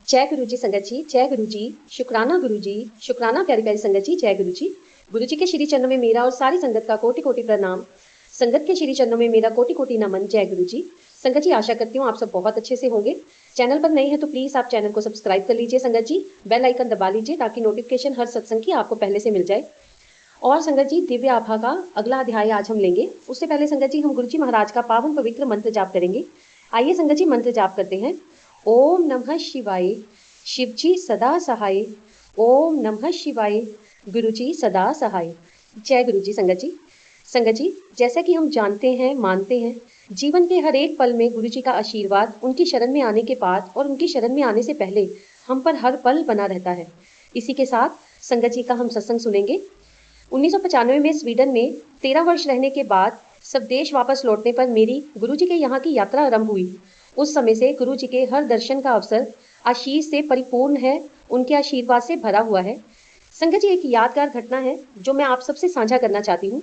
जय गुरु जी संगत जी, जय गुरु जी। शुक्राना गुरु जी, शुक्राना प्यारी प्यारी संगत जी, जय गुरु जी। गुरु जी के श्री चरणों में मेरा और सारी संगत का कोटि कोटि प्रणाम। संगत के श्री चरणों में मेरा कोटि कोटि नमन। जय गुरु जी। संगत जी, आशा करती हूँ आप सब बहुत अच्छे से होंगे। चैनल पर नए हैं तो प्लीज आप चैनल को सब्सक्राइब कर लीजिए संगत जी। बेल आइकन दबा लीजिए ताकि नोटिफिकेशन हर सत्संग की आपको पहले से मिल जाए। और संगत जी, दिव्य आभा का अगला अध्याय आज हम लेंगे। उससे पहले संगत जी, हम गुरु जी महाराज का पावन पवित्र मंत्र जाप करेंगे। आइए संगत जी, मंत्र जाप करते हैं। ओम नमः शिवाय, शिव जी सदा सहाय। ओम नमः शिवाय, गुरु जी सदा सहाय। जय गुरु जी संगत जी। संगत जी, जैसा कि हम जानते हैं, मानते हैं, जीवन के हर एक पल में गुरु जी का आशीर्वाद उनकी शरण में आने के बाद और उनकी शरण में आने से पहले हम पर हर पल बना रहता है। इसी के साथ संगत जी का हम सत्संग सुनेंगे। 1995 में स्वीडन में 13 वर्ष रहने के बाद स्वदेश वापस लौटने पर मेरी गुरुजी के यहाँ की यात्रा आरंभ हुई। उस समय से गुरुजी के हर दर्शन का अवसर आशीष से परिपूर्ण है, उनके आशीर्वाद से भरा हुआ है। संगत जी, एक यादगार घटना है जो मैं आप सबसे साझा करना चाहती हूँ।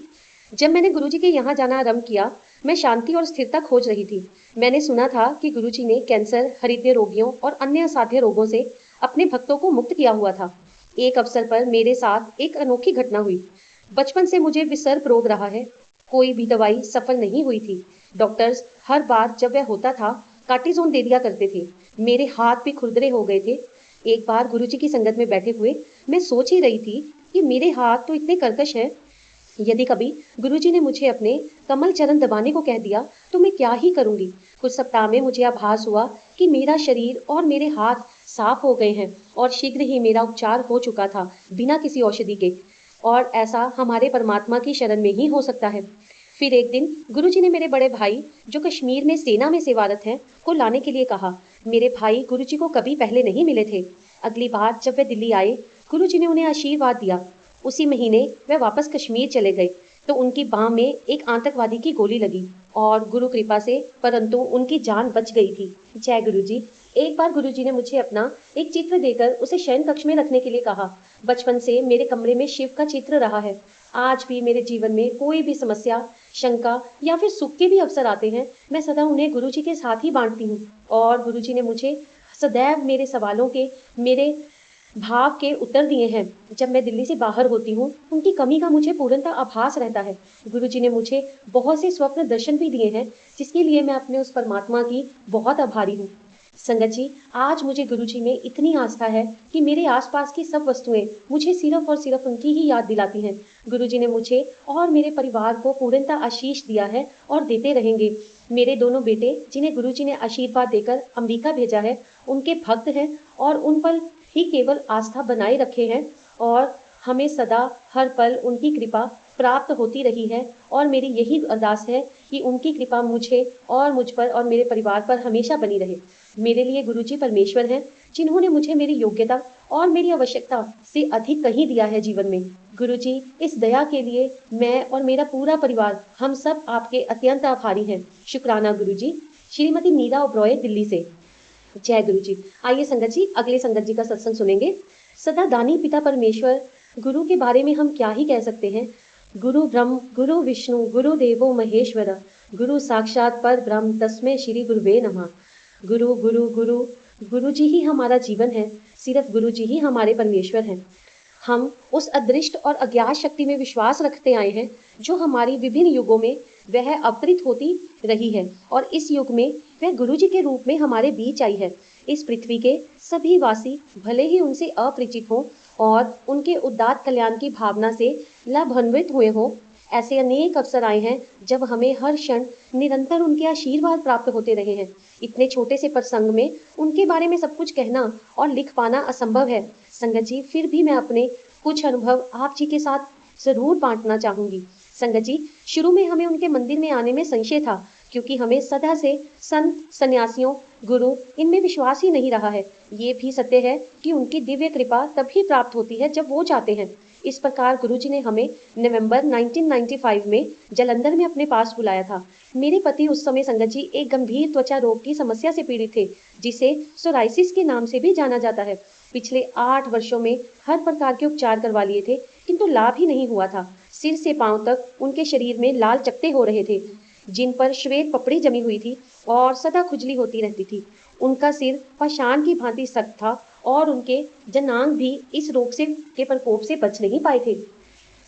जब मैंने गुरुजी के यहाँ जाना आरंभ किया, मैं शांति और स्थिरता खोज रही थी। मैंने सुना था कि गुरुजी ने कैंसर, हृदय रोगियों और अन्य असाध्य रोगों से अपने भक्तों को मुक्त किया हुआ था। एक अवसर पर मेरे साथ एक अनोखी घटना हुई। बचपन से मुझे विसर्प रोग रहा है। कोई भी दवाई सफल नहीं हुई थी। डॉक्टर्स हर बार जब वह होता था, कार्टिसोन दे दिया करते थे। मेरे हाथ भी खुरदरे हो गए थे। एक बार गुरुजी की संगत में बैठे हुए मैं सोच ही रही थी कि मेरे हाथ तो इतने कर्कश हैं। यदि कभी गुरुजी ने मुझे अपने कमल चरण दबाने को कह दिया तो मैं क्या ही करूंगी। कुछ सप्ताह में मुझे आभास हुआ कि मेरा शरीर और मेरे हाथ साफ हो गए हैं और शीघ्र ही मेरा उपचार हो चुका था, बिना किसी औषधि के। और ऐसा हमारे परमात्मा की शरण में ही हो सकता है। फिर एक दिन गुरुजी ने मेरे बड़े भाई, जो कश्मीर में सेना में सेवारत हैं, को लाने के लिए कहा। मेरे भाई गुरुजी को कभी पहले नहीं मिले थे। अगली बार जब वे दिल्ली आए, गुरुजी ने उन्हें आशीर्वाद दिया। उसी महीने वे वापस कश्मीर चले गए तो उनकी बाह में एक आतंकवादी की गोली लगी और गुरु कृपा से परंतु उनकी जान बच गई थी। जय गुरु जी। एक बार गुरुजी ने मुझे अपना एक चित्र देकर उसे शयन कक्ष में रखने के लिए कहा। बचपन से मेरे कमरे में शिव का चित्र रहा है। आज भी मेरे जीवन में कोई भी समस्या, शंका या फिर सुख के भी अवसर आते हैं, मैं सदा उन्हें गुरुजी के साथ ही बांटती हूँ। और गुरुजी ने मुझे सदैव मेरे सवालों के, मेरे भाव के उत्तर दिए हैं। जब मैं दिल्ली से बाहर होती हूँ, उनकी कमी का मुझे पूर्णतः आभास रहता है। गुरुजी ने मुझे बहुत से स्वप्न दर्शन भी दिए हैं, जिसके लिए मैं अपने उस परमात्मा की बहुत आभारी हूँ। संगत जी, आज मुझे गुरुजी में इतनी आस्था है कि मेरे आसपास की सब वस्तुएं मुझे सिर्फ और सिर्फ उनकी ही याद दिलाती हैं। गुरुजी ने मुझे और मेरे परिवार को पूर्णतः आशीष दिया है और देते रहेंगे। मेरे दोनों बेटे, जिन्हें गुरुजी ने आशीर्वाद देकर अमेरिका भेजा है, उनके भक्त हैं और उन पर ही केवल आस्था बनाए रखे हैं और हमें सदा हर पल उनकी कृपा प्राप्त होती रही है। और मेरी यही अरदास है कि उनकी कृपा मुझे और मुझ पर और मेरे परिवार पर हमेशा बनी रहे। मेरे लिए गुरुजी परमेश्वर हैं, जिन्होंने मुझे मेरी योग्यता और मेरी आवश्यकता से अधिक कहीं दिया है जीवन में। गुरुजी, इस दया के लिए मैं और मेरा पूरा परिवार, हम सब आपके अत्यंत आभारी हैं। शुक्राना गुरुजी। श्रीमती नीरा ओब्रॉय, दिल्ली से। जय गुरु जी। आइए संगत जी, अगले संगत जी का सत्संग सुनेंगे। सदा दानी पिता परमेश्वर गुरु के बारे में हम क्या ही कह सकते हैं। गुरु ब्रह्म गुरु विष्णु गुरु देवो महेश्वर, गुरु साक्षात पर ब्रह्म तस्मै श्री गुरुवे नमः। गुरु गुरु गुरु गुरु जी ही हमारा जीवन है। सिर्फ गुरु जी ही हमारे परमेश्वर हैं। हम उस अदृष्ट और अज्ञात शक्ति में विश्वास रखते आए हैं, जो हमारी विभिन्न युगों में वह अवतरित होती रही है और इस युग में वह गुरु जी के रूप में हमारे बीच आई है। इस पृथ्वी के सभी वासी भले ही उनसे अपरिचित हों और उनके उदात्त कल्याण की भावना से लाभान्वित हुए हों, ऐसे अनेक अवसर आए हैं जब हमें हर क्षण निरंतर उनके आशीर्वाद प्राप्त होते रहे हैं। इतने छोटे से प्रसंग में उनके बारे में सब कुछ कहना और लिख पाना असंभव है। संगत जी, फिर भी मैं अपने कुछ अनुभव आप जी के साथ जरूर बांटना चाहूंगी। संगत जी, शुरू में हमें उनके मंदिर में आने में संशय था, क्योंकि हमें सदा से संत, सन्यासियों, गुरु इनमें विश्वास ही नहीं रहा है। ये भी सत्य है कि उनकी दिव्य कृपा तभी प्राप्त होती है जब वो चाहते हैं। इस प्रकार गुरुजी ने हमें नवंबर 1995 में जालंधर में अपने पास बुलाया था। मेरे पति उस समय संगत जी एक गंभीर त्वचा रोग की समस्या से पीड़ित थे, जिसे सोराइसिस के नाम से भी जाना जाता है। पिछले 8 वर्षों में हर प्रकार के उपचार करवा लिए थे, किंतु लाभ ही नहीं हुआ था। सिर से पांव तक उनके शरीर में लाल चकत्ते हो रहे थे, जिन पर श्वेत पपड़ी जमी हुई थी और सदा खुजली होती रहती थी। उनका सिर पाषाण की भांति सख्त था और उनके जनांग भी इस रोग से के प्रकोप से बच नहीं पाए थे।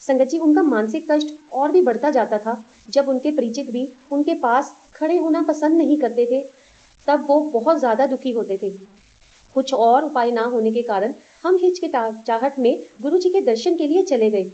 संगत जी, उनका मानसिक कष्ट और भी बढ़ता जाता था। जब उनके परिचित भी उनके पास खड़े होना पसंद नहीं करते थे, तब वो बहुत ज्यादा दुखी होते थे। कुछ और उपाय ना होने के कारण हम हिचकिचाहट में गुरु जी के दर्शन के लिए चले गए।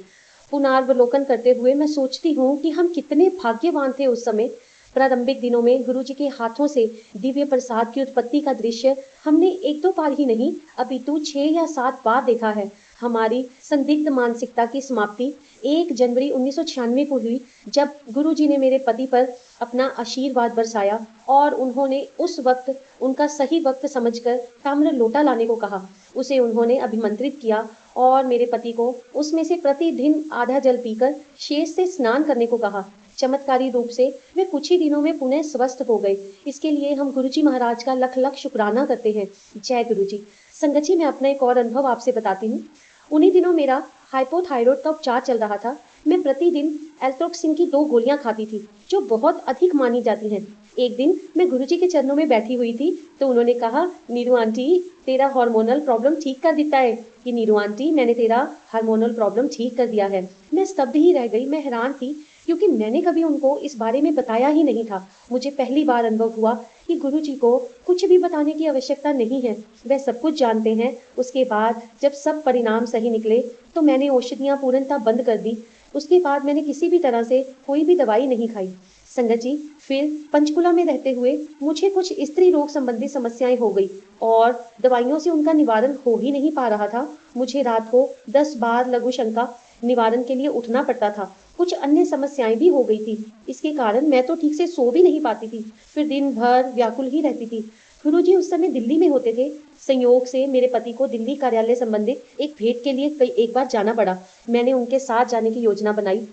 पुनर्वलोकन करते हुए मैं सोचती हूँ कि हम कितने भाग्यवान थे उस समय। प्रारंभिक दिनों में गुरु जी के हाथों से दिव्य प्रसाद की उत्पत्ति का दृश्य हमने एक दो बार ही नहीं, अपितु 6 या 7 बार देखा है। हमारी संदिग्ध मानसिकता की समाप्ति 1 जनवरी 1996 को हुई, जब गुरु जी ने मेरे पति पर अपना आशीर्वाद बरसाया और उन्होंने उस वक्त उनका सही वक्त समझकर ताम्र लोटा लाने को कहा। उसे उन्होंने अभिमंत्रित किया और मेरे पति को उसमें से प्रतिदिन आधा जल पीकर शेष से स्नान करने को कहा। चमत्कारी रूप से वे कुछ ही दिनों में पुनः स्वस्थ हो गए। इसके लिए हम गुरुजी महाराज का लख लख शुक्राना करते हैं। जय गुरुजी। संगत जी, मैं अपना एक और अनुभव आपसे बताती हूँ। उन्हीं दिनों मेरा हाइपोथायरॉइड का उपचार चल रहा था। मैं प्रतिदिन एल्ट्रोक्सिन की 2 गोलियां खाती थी, जो बहुत अधिक मानी जाती हैं। एक दिन मैं गुरुजी के चरणों में बैठी हुई थी, तो उन्होंने कहा, नीरू आंटी, तेरा हार्मोनल प्रॉब्लम ठीक कर देता है। कि नीरू आंटी, मैंने तेरा हार्मोनल प्रॉब्लम ठीक कर दिया है। मैं स्तब्ध ही रह गई। मैं हैरान थी, क्योंकि मैंने कभी उनको इस बारे में बताया ही नहीं था। मुझे पहली बार अनुभव हुआ कि गुरुजी को कुछ भी बताने की आवश्यकता नहीं है, वह सब कुछ जानते हैं। उसके बाद जब सब परिणाम सही निकले, तो मैंने औषधियां पूर्णतः बंद कर दी। उसके बाद मैंने किसी भी तरह से कोई भी दवाई नहीं खाई। संगत जी, फिर पंचकुला में रहते हुए मुझे कुछ स्त्री रोग संबंधी समस्याएं हो गई और दवाइयों से उनका निवारण हो ही नहीं पा रहा था। मुझे रात को 10 बार लघु शंका निवारण के लिए उठना पड़ता था। कुछ अन्य समस्याएं भी हो गई थी। इसके कारण मैं तो ठीक से सो भी नहीं पाती थी, फिर दिन भर व्याकुल ही रहती थी। गुरुजी उस समय दिल्ली में होते थे। संयोग से मेरे पति को दिल्ली कार्यालय संबंधित एक भेंट के लिए एक बार जाना पड़ा। मैंने उनके साथ जाने की योजना बनाई,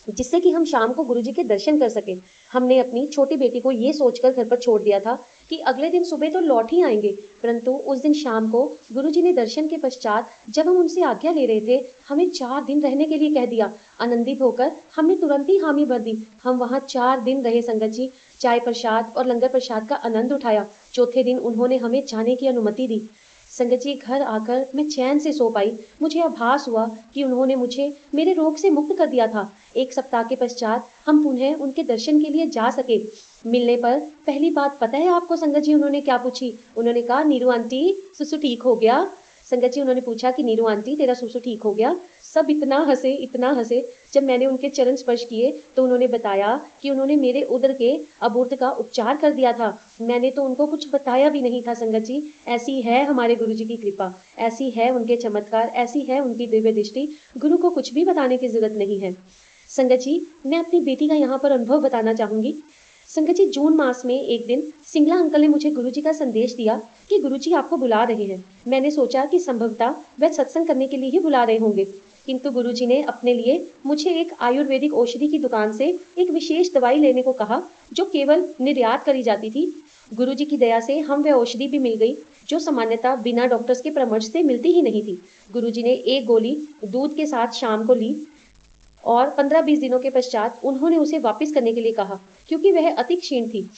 जिससे कि हम शाम को गुरुजी के दर्शन कर सके। हमने अपनी छोटी बेटी को ये सोचकर घर पर छोड़ दिया था कि अगले दिन सुबह तो लौट ही आएंगे, परंतु उस दिन शाम को गुरुजी ने दर्शन के पश्चात जब हम उनसे आज्ञा ले रहे थे, हमें 4 दिन रहने के लिए कह दिया। आनंदित होकर हमने तुरंत ही हामी भर दी। हम वहाँ 4 दिन रहे संगत जी। चाय प्रसाद और लंगर प्रसाद का आनंद उठाया। चौथे दिन उन्होंने हमें जाने की अनुमति दी। संगत जी, घर आकर मैं चैन से सो पाई। मुझे आभास हुआ कि उन्होंने मुझे मेरे रोग से मुक्त कर दिया था। 1 सप्ताह के पश्चात हम पुनः उनके दर्शन के लिए जा सके। मिलने पर पहली बात पता है आपको संगत जी उन्होंने क्या पूछी? उन्होंने कहा, नीरू आंटी, सुसु ठीक हो गया? संगत जी, उन्होंने पूछा कि नीरू आंटी, तेरा सुसु ठीक हो गया? सब इतना हंसे, इतना हंसे। जब मैंने उनके चरण स्पर्श किए तो उन्होंने बताया कि उन्होंने मेरे उदर के अबुर्द का उपचार कर दिया था। मैंने तो उनको कुछ बताया भी नहीं था संगत जी। ऐसी है हमारे गुरु जी की कृपा, ऐसी है उनके चमत्कार, ऐसी है उनकी दिव्य दृष्टि। गुरु को कुछ भी बताने की जरूरत नहीं है। संगत जी, मैं अपनी बेटी का यहाँ पर अनुभव बताना चाहूंगी। संगत जी, जून मास में एक दिन सिंगला अंकल ने मुझे गुरुजी का संदेश दिया कि गुरुजी आपको बुला रहे हैं। मैंने सोचा कि संभवतः वह सत्संग करने के लिए ही बुला रहे होंगे, किंतु गुरुजी ने अपने लिए मुझे एक आयुर्वेदिक औषधि की दुकान से एक विशेष दवाई लेने को कहा, जो केवल निर्यात करी जाती थी। गुरुजी की दया से हम वह औषधि भी मिल गई, जो सामान्यतः बिना डॉक्टर्स के परामर्श से मिलती ही नहीं थी। गुरुजी ने एक गोली दूध के साथ शाम को ली और 15-20 दिनों के पश्चात उन्होंने उसे वापस करने के लिए कहा, क्योंकि वह अति क्षीण थी,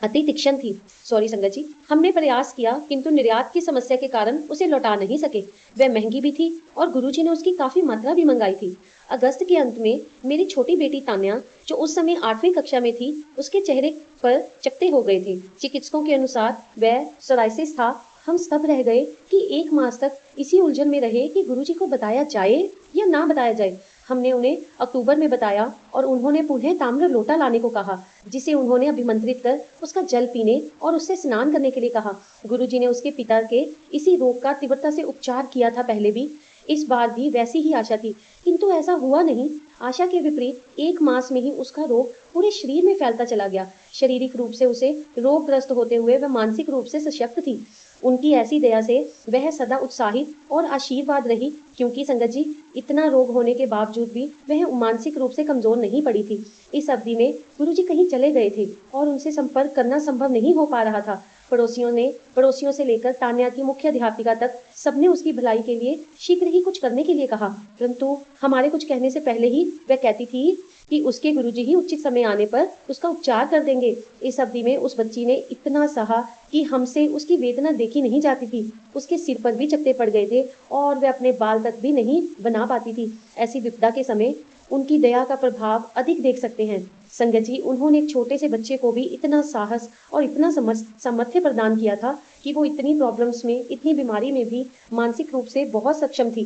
अति तीक्ष्ण थी। सॉरी संगत जी, हमने प्रयास किया, किंतु निर्यात की समस्या के कारण उसे लौटा नहीं सके। वह महंगी भी थी और गुरुजी ने उसकी काफी मात्रा भी मंगाई थी। अगस्त के अंत में मेरी छोटी बेटी तान्या, जो उस समय 8वीं कक्षा में थी, उसके चेहरे पर चकत्ते हो गए थे। चिकित्सकों के अनुसार वह सोराइसिस था। हम स्तब्ध रह गए कि 1 मास तक इसी उलझन में रहे कि गुरुजी को बताया जाए या ना बताया जाए। हमने उन्हें अक्टूबर में बताया और उन्होंने पुनः ताम्र लोटा लाने को कहा, जिसे उन्होंने अभिमंत्रित कर उसका जल पीने और उससे स्नान करने के लिए कहा। गुरुजी ने उसके पिता के इसी रोग का तीव्रता से उपचार किया था पहले भी। इस बार भी वैसी ही आशा थी, किंतु ऐसा हुआ नहीं। आशा के विपरीत 1 मास में ही उसका रोग पूरे शरीर में फैलता चला गया। शारीरिक रूप से उसे रोगग्रस्त होते हुए वह मानसिक रूप से सशक्त थी। उनकी ऐसी दया से वह सदा उत्साहित और आशीर्वाद रही, क्योंकि संगत जी, इतना रोग होने के बावजूद भी वह मानसिक रूप से कमजोर नहीं पड़ी थी। इस अवधि में गुरुजी कहीं चले गए थे और उनसे संपर्क करना संभव नहीं हो पा रहा था। पड़ोसियों से लेकर तान्या की मुख्य अध्यापिका तक सबने उसकी भलाई के लिए शीघ्र ही कुछ करने के लिए कहा, परंतु हमारे कुछ कहने से पहले ही वह कहती थी कि उसके गुरुजी ही उचित समय आने पर उसका उपचार कर देंगे। इस अवधि में उस बच्ची ने इतना सहा कि हमसे उसकी वेदना देखी नहीं जाती थी। उसके सिर पर भी चपटे पड़ गए थे और वह अपने बाल तक भी नहीं बना पाती थी। ऐसी विपदा के समय उनकी दया का प्रभाव अधिक देख सकते हैं। संगत जी, उन्होंने एक छोटे से बच्चे को भी इतना साहस और इतना सामर्थ्य प्रदान किया था कि वो इतनी प्रॉब्लम्स में, इतनी बीमारी में भी मानसिक रूप से बहुत सक्षम थी।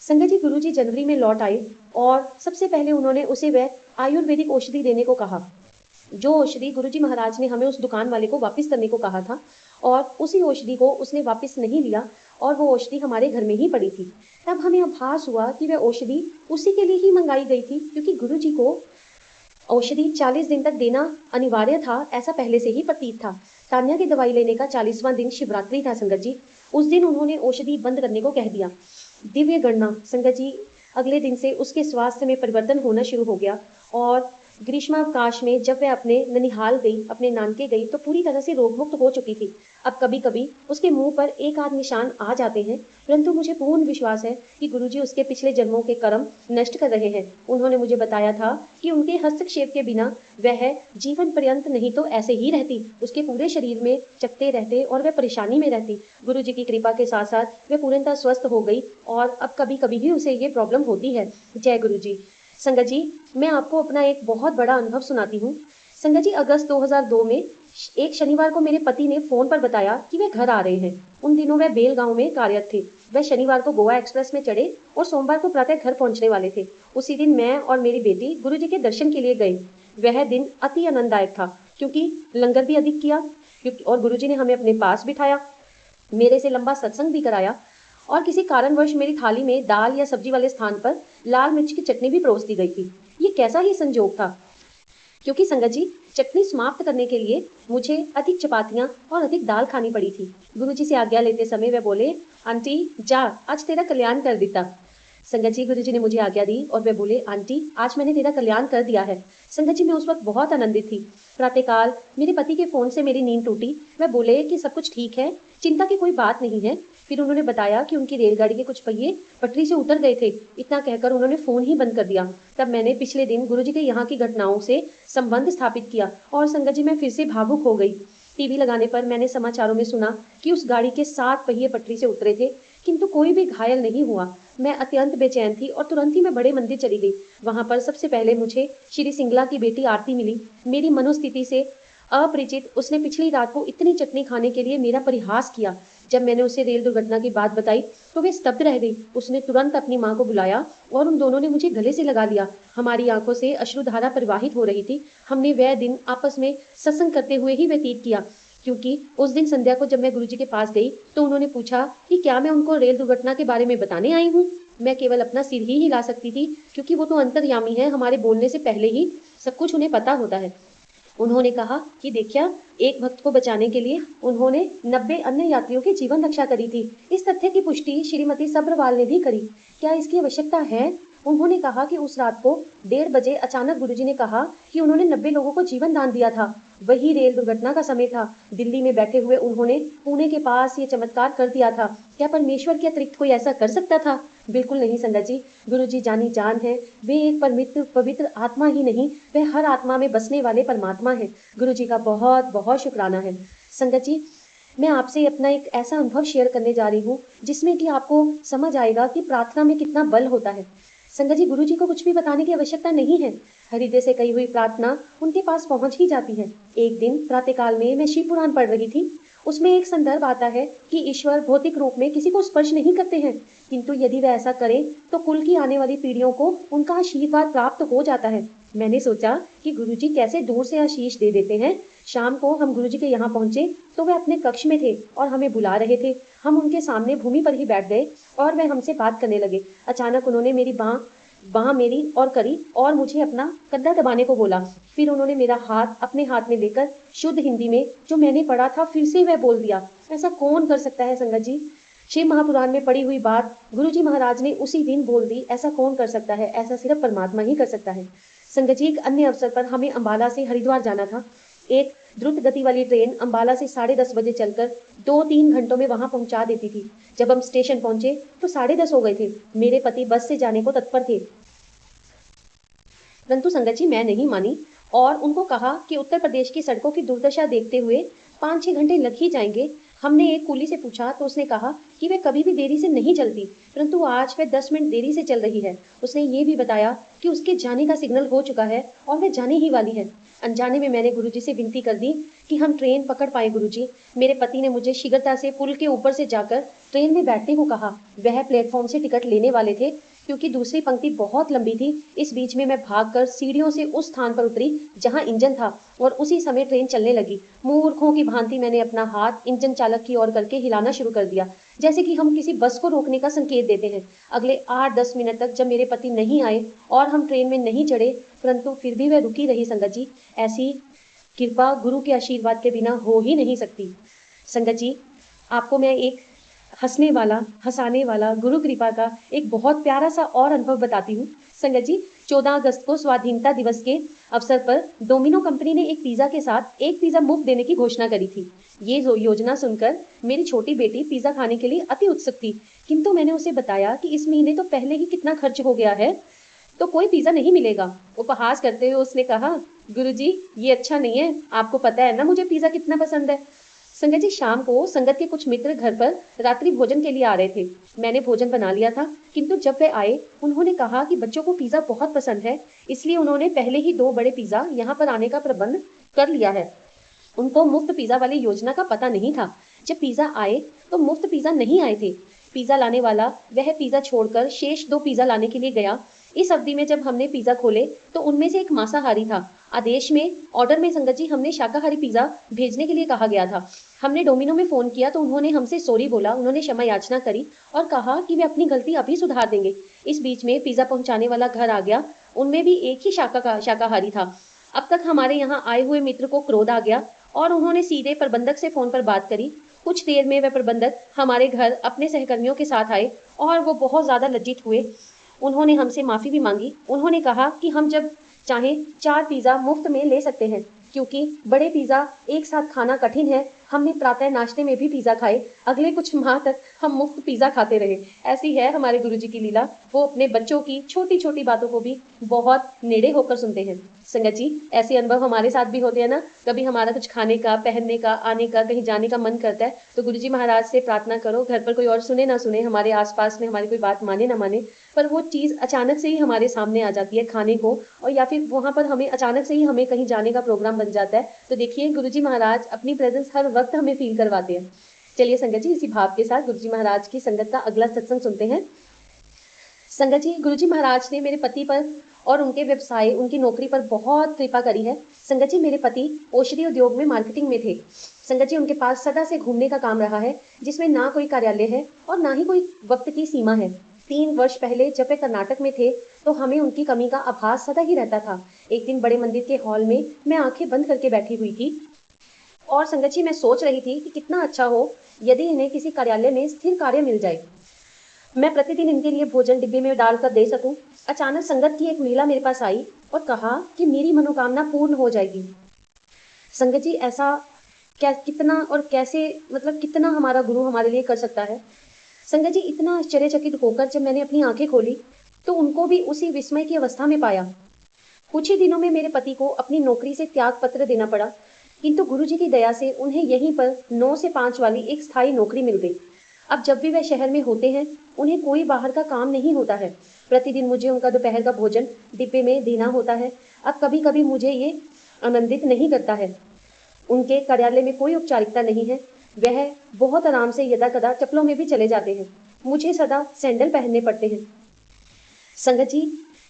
संगत जी, गुरुजी जनवरी में लौट आए और सबसे पहले उन्होंने उसे वह आयुर्वेदिक औषधि देने को कहा, जो औषधि गुरुजी महाराज ने हमें उस दुकान वाले को वापस करने को कहा था, और उसी औषधि को उसने वापस नहीं लिया और वो औषधि हमारे घर में ही पड़ी थी। तब हमें आभास हुआ कि वह औषधि उसी के लिए ही मंगाई गई थी, क्योंकि गुरुजी को औषधि 40 दिन तक देना अनिवार्य था, ऐसा पहले से ही प्रतीत था। तान्या की दवाई लेने का 40वां दिन शिवरात्रि था संगत जी। उस दिन उन्होंने औषधि बंद करने को कह दिया। दिव्य गणना संगत जी, अगले दिन से उसके स्वास्थ्य में परिवर्तन होना शुरू हो गया और ग्रीष्मावकाश में जब वह अपने ननिहाल गई, अपने नानके गई, तो पूरी तरह से रोगमुक्त हो चुकी थी। अब कभी कभी उसके मुंह पर एक आध निशान आ जाते हैं, परंतु मुझे पूर्ण विश्वास है कि गुरुजी उसके पिछले जन्मों के कर्म नष्ट कर रहे हैं। उन्होंने मुझे बताया था कि उनके हस्तक्षेप के बिना वह जीवन पर्यंत नहीं तो ऐसे ही रहती, उसके पूरे शरीर में चकते रहते और वह परेशानी में रहती। गुरुजी की कृपा के साथ साथ वह पूर्णतः स्वस्थ हो गई और अब कभी कभी ही उसे ये प्रॉब्लम होती है। जय गुरु जी। संगत जी, मैं आपको अपना एक बहुत बड़ा अनुभव सुनाती हूँ। संगत जी, अगस्त 2002 में एक शनिवार को मेरे पति ने फोन पर बताया कि वे घर आ रहे हैं। उन दिनों वह बेलगांव में कार्यरत थे। वह शनिवार को गोवा एक्सप्रेस में चढ़े और सोमवार को प्रातः घर पहुंचने वाले थे। उसी दिन मैं और मेरी बेटी गुरुजी के दर्शन के लिए गए। वह दिन अति आनंददायक था, क्योंकि लंगर भी अधिक किया और गुरुजी ने हमें अपने पास बिठाया, मेरे से लंबा सत्संग भी कराया और किसी कारणवश मेरी थाली में दाल या सब्जी वाले स्थान पर लाल मिर्च की चटनी भी परोस दी गई थी। ये कैसा ही संजोग था, क्योंकि संगत जी, चटनी समाप्त करने के लिए मुझे अधिक चपातियां और अधिक दाल खानी पड़ी थी। गुरुजी से आज्ञा लेते समय वे बोले, आंटी जा, आज तेरा कल्याण कर देता। संगत जी, गुरुजी ने मुझे आज्ञा दी और वे बोले, आंटी आज मैंने तेरा कल्याण कर दिया है। संगत जी, मैं उस वक्त बहुत आनंदित थी। प्रातःकाल मेरे पति के फोन से मेरी नींद टूटी। वह बोले कि सब कुछ ठीक है, चिंता की कोई बात नहीं है। फिर उन्होंने बताया कि उनकी रेलगाड़ी के कुछ पहिए पटरी से उतर गए थे। इतना कहकर उन्होंने फोन ही बंद कर दिया। तब मैंने पिछले दिन गुरुजी के यहाँ की घटनाओं से संबंध स्थापित किया और संगत जी, मैं फिर से भावुक हो गई। टीवी लगाने पर मैंने समाचारों में सुना कि उस गाड़ी के 7 पहिए पटरी से उतरे थे, किंतु कोई भी घायल नहीं हुआ। मैं अत्यंत बेचैन थी और तुरंत ही मैं बड़े मंदिर चली गई। वहां पर सबसे पहले मुझे श्री सिंगला की बेटी आरती मिली। मेरी मनोस्थिति से अपरिचित उसने पिछली रात को इतनी चटनी खाने के लिए मेरा परिहास किया। जब मैंने उसे रेल दुर्घटना की बात बताई तो वे स्तब्ध रह गई। उसने तुरंत अपनी माँ को बुलाया और उन दोनों ने मुझे गले से लगा लिया। हमारी आंखों से अश्रुधारा प्रवाहित हो रही थी। हमने वह दिन आपस में सत्संग करते हुए ही व्यतीत किया, क्योंकि उस दिन संध्या को जब मैं गुरुजी के पास गई तो उन्होंने पूछा कि क्या मैं उनको रेल दुर्घटना के बारे में बताने आई हूँ। मैं केवल अपना सिर ही हिला सकती थी, क्योंकि वो तो अंतर्यामी है, हमारे बोलने से पहले ही सब कुछ उन्हें पता होता है। उन्होंने कहा कि देखिए, एक भक्त को बचाने के लिए उन्होंने 90 अन्य यात्रियों की जीवन रक्षा करी थी। इस तथ्य की पुष्टि श्रीमती सब्रवाल ने भी करी। क्या इसकी आवश्यकता है? उन्होंने कहा कि उस रात को 1:30 बजे अचानक गुरुजी ने कहा कि उन्होंने 90 लोगों को जीवन दान दिया था। वही रेल दुर्घटना का समय था। दिल्ली में बैठे हुए उन्होंने पुणे के पास ये चमत्कार कर दिया था। क्या परमेश्वर के अतिरिक्त कोई ऐसा कर सकता था? बिल्कुल नहीं संगत जी। गुरुजी जानी जान है। वे एक पवित्र आत्मा ही नहीं, वे हर आत्मा में बसने वाले परमात्मा है। गुरुजी का बहुत बहुत शुक्राना है। संगत जी, मैं आपसे अपना एक ऐसा अनुभव शेयर करने जा रही हूँ जिसमें कि आपको समझ आएगा कि प्रार्थना में कितना बल होता है। संगत जी, गुरुजी को कुछ भी बताने की आवश्यकता नहीं है। हृदय से कही हुई प्रार्थना उनके पास पहुंच ही जाती है। एक दिन प्रातःकाल में मैं शिव पुराण पढ़ रही थी। उसमें एक संदर्भ आता है कि ईश्वर भौतिक रूप में किसी को स्पर्श नहीं करते हैं, किंतु यदि वह ऐसा करें तो कुल की आने वाली पीढ़ियों को उनका आशीर्वाद प्राप्त हो जाता है। मैंने सोचा कि गुरुजी कैसे दूर से आशीष दे देते हैं। शाम को हम गुरुजी के यहाँ पहुंचे तो वे अपने कक्ष में थे और हमें बुला रहे थे। हम उनके सामने भूमि पर ही बैठ गए और वह हमसे बात करने लगे। अचानक उन्होंने मेरी बाह मेरी और करी और मुझे अपना कंधा दबाने को बोला। फिर उन्होंने मेरा हाथ अपने हाथ में लेकर शुद्ध हिंदी में जो मैंने पढ़ा था फिर से वह बोल दिया। ऐसा कौन कर सकता है संगत जी? शिव महापुराण में पड़ी हुई बात गुरुजी महाराज ने उसी दिन बोल दी। ऐसा कौन कर सकता है? ऐसा सिर्फ परमात्मा ही कर सकता है। संगत जी, एक अन्य अवसर पर हमें अंबाला से हरिद्वार जाना था। एक द्रुत गति वाली ट्रेन अंबाला से 10:30 बजे चलकर 2-3 घंटों में वहां पहुंचा देती थी। जब हम स्टेशन पहुंचे तो 10:30 हो गए थे। मेरे पति बस से जाने को तत्पर थे, परंतु संगत जी मैं नहीं मानी और उनको कहा कि उत्तर प्रदेश की सड़कों की दुर्दशा देखते हुए 5-6 घंटे लग ही जाएंगे। हमने एक कुली से पूछा तो उसने कहा कि वे कभी भी देरी से नहीं चलती, परंतु आज वे 10 मिनट देरी से चल रही है। उसने ये भी बताया कि उसके जाने का सिग्नल हो चुका है और वे जाने ही वाली है। अनजाने में मैंने गुरुजी से विनती कर दी कि हम ट्रेन पकड़ पाए गुरुजी। मेरे पति ने मुझे शीघ्रता से पुल के ऊपर से जाकर ट्रेन में बैठने को कहा। वह प्लेटफॉर्म से टिकट लेने वाले थे क्योंकि दूसरी पंक्ति बहुत लंबी थी। इस बीच में मैं भागकर सीढ़ियों से उस स्थान पर उतरी जहां इंजन था और उसी समय ट्रेन चलने लगी। मूर्खों की भांति मैंने अपना हाथ इंजन चालक की ओर करके हिलाना शुरू कर दिया, जैसे कि हम किसी बस को रोकने का संकेत देते हैं। अगले 8-10 मिनट तक जब मेरे पति नहीं आए और हम ट्रेन में नहीं चढ़े, परंतु फिर भी वह रुकी रही। संगत जी, ऐसी कृपा गुरु के आशीर्वाद के बिना हो ही नहीं सकती। संगत जी, आपको मैं एक हंसने वाला, हंसाने वाला, गुरु कृपा का एक बहुत प्यारा सा और अनुभव बताती हूँ। संगत जी, 14 अगस्त को स्वाधीनता दिवस के अवसर पर डोमिनो कंपनी ने एक पिज्जा के साथ एक पिज्जा मुफ्त देने की घोषणा करी थी। ये योजना सुनकर मेरी छोटी बेटी पिज्जा खाने के लिए अति उत्सुक थी, किंतु मैंने उसे बताया कि इस महीने तो पहले ही कितना खर्च हो गया है, तो कोई पिज्जा नहीं मिलेगा। उपहास करते हुए उसने कहा, गुरुजी ये अच्छा नहीं है, आपको पता है ना मुझे पिज्जा कितना पसंद है। संगत जी, शाम को संगत के कुछ मित्र घर पर रात्रि भोजन के लिए आ रहे थे। मैंने भोजन बना लिया था, किंतु जब वे आए उन्होंने कहा कि बच्चों को पिज्जा बहुत पसंद है, इसलिए उन्होंने पहले ही 2 बड़े पिज्जा यहाँ पर आने का प्रबंध कर लिया है। उनको मुफ्त पिज्जा वाली योजना का पता नहीं था। जब पिज्जा आए तो मुफ्त पिज्जा नहीं आए थे। पिज्जा लाने वाला वह पिज्जा छोड़कर शेष 2 पिज्जा लाने के लिए गया। इस अवधि में जब हमने पिज्जा खोले तो उनमें से एक मांसाहारी था। आदेश में, ऑर्डर में संगत जी हमने शाकाहारी पिज्जा भेजने के लिए कहा गया था। हमने डोमिनो में फोन किया तो उन्होंने हमसे सॉरी बोला, उन्होंने क्षमा याचना करी और कहा कि वे अपनी गलती अभी सुधार देंगे। इस बीच में पिज्जा पहुंचाने वाला घर आ गया, उनमें भी एक ही शाकाहारी था। अब तक हमारे यहाँ आए हुए मित्र को क्रोध आ गया और उन्होंने सीधे प्रबंधक से फोन पर बात करी। कुछ देर में वह प्रबंधक हमारे घर अपने सहकर्मियों के साथ आए और वो बहुत ज्यादा लज्जित हुए। उन्होंने हमसे माफी भी मांगी। उन्होंने कहा कि हम जब चाहें 4 पिज्जा मुफ्त में ले सकते हैं, क्योंकि बड़े पिज्जा एक साथ खाना कठिन है। हमने प्रातः नाश्ते में भी पिज्जा खाए। अगले कुछ माह तक हम मुफ्त पिज्जा खाते रहे। ऐसी है हमारे गुरुजी की लीला। वो अपने बच्चों की छोटी छोटी बातों को भी बहुत नेड़े होकर सुनते हैं। संगत जी, ऐसे अनुभव हमारे साथ भी होते हैं ना। कभी हमारा कुछ खाने का, पहनने का, आने का, कहीं जाने का मन करता है तो गुरुजी महाराज से प्रार्थना करो, घर पर कोई और सुने ना सुने, हमारे आसपास में हमारी कोई बात माने ना माने, पर वो चीज अचानक से ही हमारे सामने आ जाती है खाने को, और या फिर वहां पर हमें अचानक से ही हमें कहीं जाने का प्रोग्राम बन जाता है। तो देखिए, गुरुजी महाराज अपनी प्रेजेंस हर वक्त हमें फील करवाते हैं। चलिए संगत जी, इसी भाव के साथ गुरुजी महाराज की संगत का अगला सत्संग सुनते हैं। संगत जी, गुरुजी महाराज ने मेरे पति पर और उनके व्यवसाय, उनकी नौकरी पर बहुत कृपा करी है। संगत जी, मेरे पति औषधि उद्योग में मार्केटिंग में थे। संगत जी, उनके पास सदा से घूमने का काम रहा है, जिसमें ना कोई कार्यालय है और ना ही कोई वक्त की सीमा है। 3 वर्ष पहले जब वे कर्नाटक में थे तो हमें उनकी कमी का आभास सदा ही रहता था। एक दिन बड़े मंदिर के हॉल में मैं आंखें बंद करके बैठी हुई थी और संगत जी मैं सोच रही थी कि कितना अच्छा हो यदि इन्हें किसी कार्यालय में स्थिर कार्य मिल जाए, मैं प्रतिदिन इनके लिए भोजन डिब्बे में डालकर दे सकूं। अचानक संगत की एक महिला मेरे पास आई और कहा कि मेरी मनोकामना पूर्ण हो जाएगी। संगत जी, ऐसा क्या, कितना और कैसे, मतलब कितना हमारा गुरु हमारे लिए कर सकता है। संगत जी, इतना आश्चर्यचकित होकर जब मैंने अपनी आंखें खोली तो उनको भी उसी विस्मय की अवस्था में पाया। कुछ ही दिनों में मेरे पति को अपनी नौकरी से त्याग पत्र देना पड़ा, किंतु गुरुजी की दया से उन्हें यहीं पर 9 से 5 वाली एक स्थायी नौकरी मिल गई। अब जब भी वह शहर में होते हैं उन्हें कोई बाहर का काम नहीं होता है। प्रतिदिन मुझे उनका दोपहर का भोजन डिब्बे में देना होता है। अब कभी कभी मुझे ये आनंदित नहीं करता है। उनके कार्यालय में कोई औपचारिकता नहीं है। वह बहुत आराम से यदा कदा चप्पलों में भी चले जाते हैं। मुझे सदा सैंडल पहनने पड़ते हैं। संगत जी,